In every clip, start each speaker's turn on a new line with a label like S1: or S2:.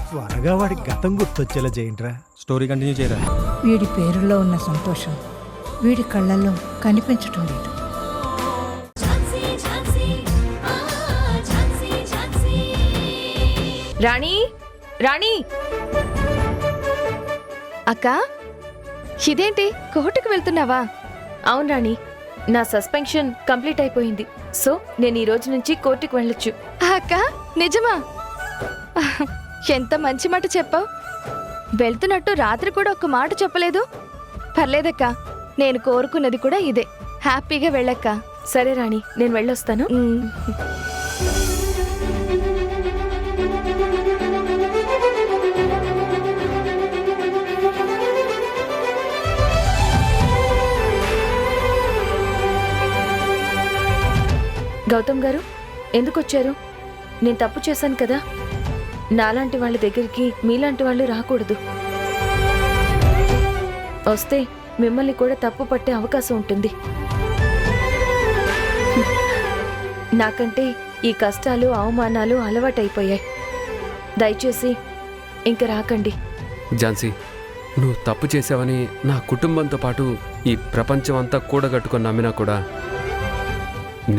S1: త్వరగా వాడి గతం గుర్తొచ్చేలా చేయండిరా.
S2: స్టోరీ కంటిన్యూ చేయరా.
S3: వీడి పేరులో ఉన్న సంతోషం వీడి కళ్ళల్లో కనిపించటం లేదు.
S4: రాణి, రాణి అక్క, ఇదేంటి కోర్టుకు వెళ్తున్నావా? అవును రాణి, నా సస్పెన్షన్ కంప్లీట్ అయిపోయింది. సో నేను ఈ రోజు నుంచి కోర్టుకు వెళ్ళొచ్చు. అక్క నిజమా? ఎంత మంచి మాట చెప్పావు. వెళ్తున్నట్టు రాత్రి కూడా ఒక్క మాట చెప్పలేదు. పర్లేదక్క, నేను కోరుకున్నది కూడా ఇదే. హ్యాపీగా వెళ్ళక్క. సరే రాణి, నేను వెళ్ళొస్తాను. గౌతమ్ గారు, ఎందుకు వచ్చారు? నేను తప్పు చేశాను కదా. నాలాంటి వాళ్ళ దగ్గరికి మీలాంటి వాళ్ళు రాకూడదు. వస్తే మిమ్మల్ని కూడా తప్పు పట్టే అవకాశం ఉంటుంది. నాకంటే ఈ కష్టాలు అవమానాలు అలవాటైపోయాయి. దయచేసి ఇంక రాకండి.
S5: ఝాన్సీ, నువ్వు తప్పు చేసావని నా కుటుంబంతో పాటు ఈ ప్రపంచం అంతా కూడగట్టుకొని నమ్మినా కూడా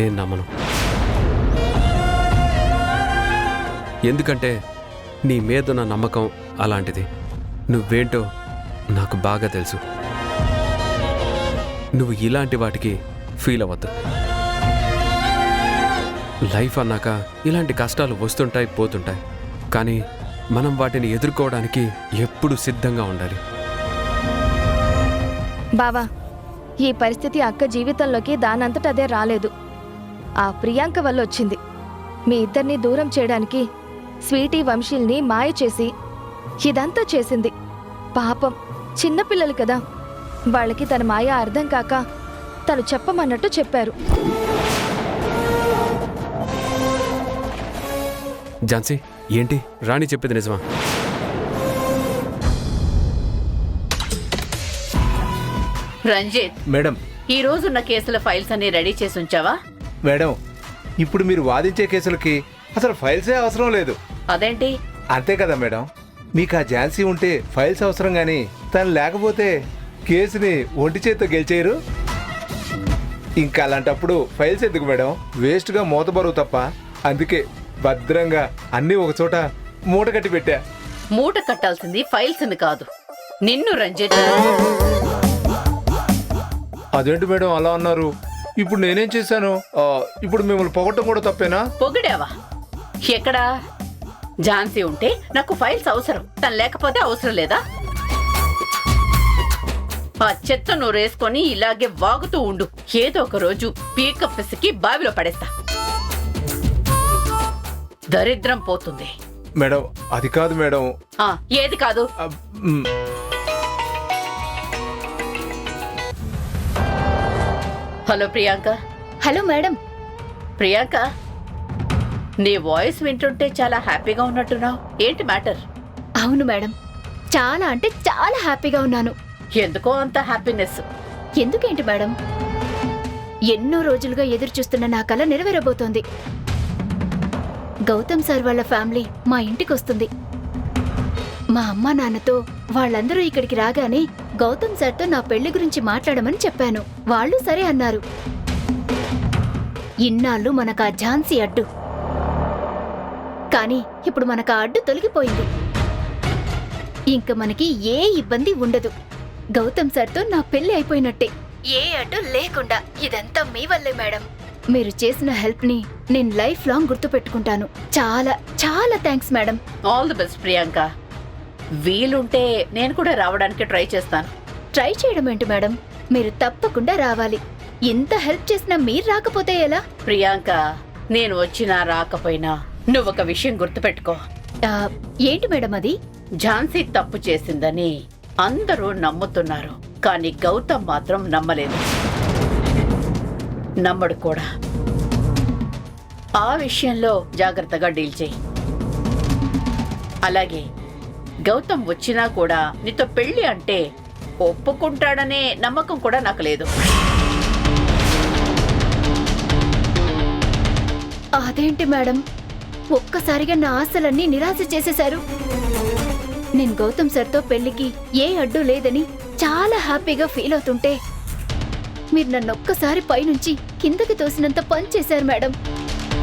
S5: నేను నమ్మను. ఎందుకంటే నీ మీదున్న నమ్మకం అలాంటిది. నువ్వేంటో నాకు బాగా తెలుసు. నువ్వు ఇలాంటి వాటికి ఫీల్ అవ్వద్దు. లైఫ్ అన్నాక ఇలాంటి కష్టాలు వస్తుంటాయి, పోతుంటాయి. కానీ మనం వాటిని ఎదుర్కోవడానికి ఎప్పుడు సిద్ధంగా ఉండాలి.
S4: బావా, ఈ పరిస్థితి అక్క జీవితంలోకి దానంతట అదే రాలేదు. ఆ ప్రియాంక వల్ల వచ్చింది. మీ ఇద్దరిని దూరం చేయడానికి స్వీటీ వంశీల్ని మాయ చేసి ఇదంతా చేసింది. పాపం చిన్నపిల్లలు కదా, వాళ్ళకి తన మాయ అర్థం కాక తను చెప్పమన్నట్టు చెప్పారు.
S5: ఝాన్సీ, ఏంటి రాణి చెప్పేది నిజమా?
S6: రంజిత్
S7: మేడం,
S6: ఈ రోజున్న కేసుల ఫైల్స్ అన్ని రెడీ చేసి ఉంచావా?
S7: మేడం, ఇప్పుడు మీరు వాదించే కేసులకి అసలు ఫైల్సే అవసరం లేదు.
S6: అదేంటి?
S7: అంతే కదా మేడం, మీకు ఆ ఝాన్సీ ఉంటే ఫైల్స్ అవసరం గాని తను లేకపోతే కేసుని ఒంటి చేత్తో గెలిచేయరు. ఇంకా అలాంటప్పుడు ఫైల్స్ ఎందుకు మేడం? వేస్ట్గా మూతబరువు తప్ప. అందుకే భద్రంగా అన్నీ ఒక చోట మూట కట్టి పెట్టా.
S6: మూట కట్టాల్సింది ఫైల్స్ కాదు, నిన్ను రంజిత్.
S7: అదేంటి మేడం అలా అన్నారు? ఇప్పుడు నేనేం చేశాను? ఇప్పుడు మిమ్మల్ని పొగట్టం కూడా తప్పేనా?
S6: పొగిడావా? ఎక్కడా? ఝాన్సీ ఉంటే నాకు ఫైల్స్ అవసరం, తను లేకపోతే అవసరం లేదా? ఆ చెత్త నోరేసుకొని ఇలాగే వాగుతూ ఉండు. ఏదో ఒక రోజు పీక పిసికి బావిలో పడేస్తా. దరిద్రం పోతుంది.
S7: మేడం అది కాదు మేడం.
S6: ఏది కాదు? Hello Priyanka.
S4: Hello madam.
S6: Priyanka, నీ వాయిస్ వింటుంటే చాలా హ్యాపీగా ఉన్నట్టున్నావు. ఏంటి మ్యాటర్?
S4: అవును మేడం, చాలా అంటే చాలా హ్యాపీగా ఉన్నాను.
S6: ఎందుకో అంత హ్యాపీనెస్?
S4: ఎందుకేంటి మేడం, ఎన్నో రోజులుగా ఎదురు చూస్తున్న నా కల నెరవేరబోతోంది. గౌతమ్ సార్ వాళ్ళ ఫ్యామిలీ మా ఇంటికి వస్తుంది. మా అమ్మా నాన్నతో వాళ్ళందరూ ఇక్కడికి రాగానే గౌతమ్ సార్తో నా పెళ్లి గురించి మాట్లాడమని చెప్పాను. వాళ్ళు సరే అన్నారు. ఇన్నాళ్ళు మనకు ఆ ఝాన్సీ అడ్డు, కానీ ఇప్పుడు మనకు ఆ అడ్డు తొలగిపోయింది. ఇంక మనకి ఏ ఇబ్బంది ఉండదు. గౌతమ్ సార్తో నా పెళ్లి అయిపోయినట్టే, ఏ అడ్డు లేకుండా. ఇదంతా మీ వల్లే మేడం. మీరు చేసిన హెల్ప్ ని నేను లైఫ్ లాంగ్ గుర్తు పెట్టుకుంటాను. చాలా చాలా thanks madam.
S6: All the best Priyanka. వీలుంటే నేను కూడా రావడానికి ట్రై చేస్తాను.
S4: ట్రై చేయడం ఏంటి మేడం, మీరు తప్పకుండా రావాలి. ఇంత హెల్ప్ చేసినా మీరు రాకపోతే ఎలా?
S6: ప్రియాంక, నేను వచ్చినా రాకపోయినా నువ్వొక విషయం గుర్తుపెట్టుకో.
S4: ఏంటి మేడం అది?
S6: ఝాన్సీ తప్పు చేసిందని అందరూ నమ్ముతున్నారు, కానీ గౌతమ్ మాత్రం నమ్మలేదు, నమ్మడు కూడా. ఆ విషయంలో జాగ్రత్తగా డీల్ చేయి. అలాగే గౌతమ్ వచ్చినా కూడా నీతో పెళ్లి అంటే ఒప్పుకుంటాడనే నమ్మకం కూడా నాకు లేదు.
S4: అదేంటి మేడం, ఒక్కసారిగా నా ఆశలన్నీ నిరాశ చేసేశారు.
S2: నేను గౌతమ్ సార్తో పెళ్లికి ఏ అడ్డు లేదని చాలా హ్యాపీగా ఫీల్ అవుతుంటే మీరు నన్నొక్కసారి పైనుంచి కిందకి తోసినంత పని చేశారు మేడం.